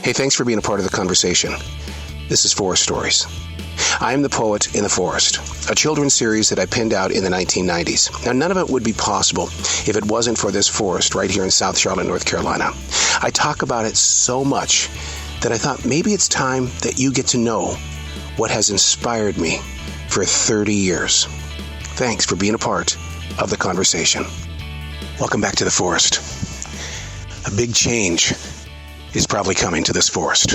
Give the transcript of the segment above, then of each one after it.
Hey, thanks for being a part of the conversation. This is Forest Stories. I am the Poet in the Forest, a children's series that I penned out in the 1990s. Now, none of it would be possible if it wasn't for this forest right here in South Charlotte, North Carolina. I talk about it so much that I thought maybe it's time that you get to know what has inspired me for 30 years. Thanks for being a part of the conversation. Welcome back to the forest. A big change is probably coming to this forest.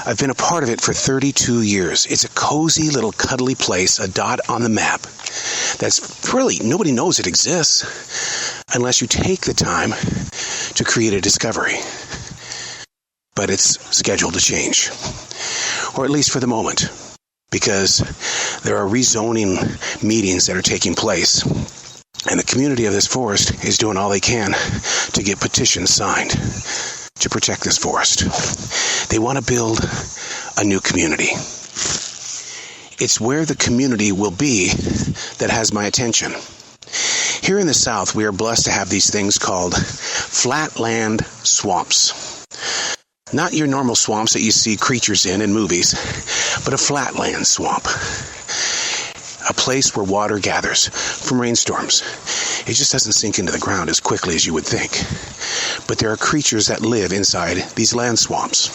I've been a part of it for 32 years. It's a cozy little cuddly place, a dot on the map. That's really, nobody knows it exists unless you take the time to create a discovery. But it's scheduled to change, or at least for the moment, because there are rezoning meetings that are taking place, and the community of this forest is doing all they can to get petitions signed to protect this forest. They want to build a new community. It's where the community will be that has my attention. Here in the South, we are blessed to have these things called flatland swamps. Not your normal swamps that you see creatures in movies, but a flatland swamp. A place where water gathers from rainstorms. It just doesn't sink into the ground as quickly as you would think. But there are creatures that live inside these land swamps.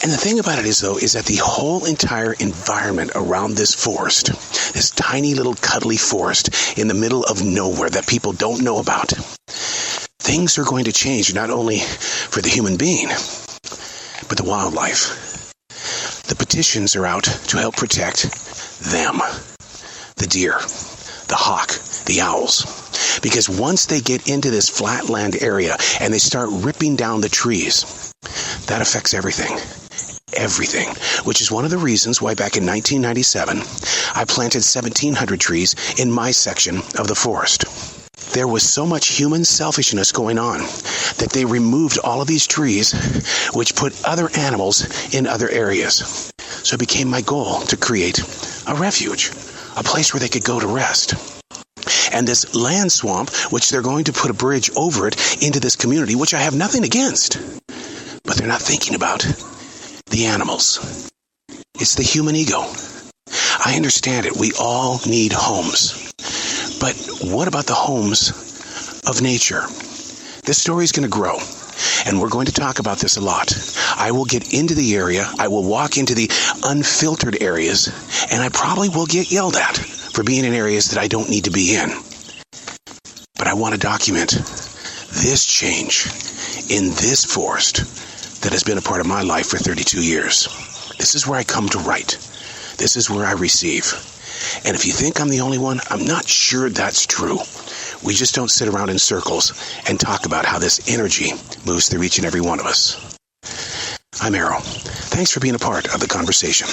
And the thing about it is that the whole entire environment around this forest, this tiny little cuddly forest in the middle of nowhere that people don't know about, things are going to change not only for the human being, but the wildlife. The petitions are out to help protect them, the deer, the hawk, the owls. Because once they get into this flatland area and they start ripping down the trees, that affects everything. Everything. Which is one of the reasons why back in 1997, I planted 1,700 trees in my section of the forest. There was so much human selfishness going on that they removed all of these trees, which put other animals in other areas. So it became my goal to create a refuge, a place where they could go to rest. And this land swamp, which they're going to put a bridge over it into this community, which I have nothing against, but they're not thinking about the animals. It's the human ego. I understand it. We all need homes. But what about the homes of nature? This story is going to grow, and we're going to talk about this a lot. I will get into the area, I will walk into the unfiltered areas, and I probably will get yelled at for being in areas that I don't need to be in. But I want to document this change in this forest that has been a part of my life for 32 years. This is where I come to write. This is where I receive. And if you think I'm the only one, I'm not sure that's true. We just don't sit around in circles and talk about how this energy moves through each and every one of us. I'm Arrow. Thanks for being a part of the conversation.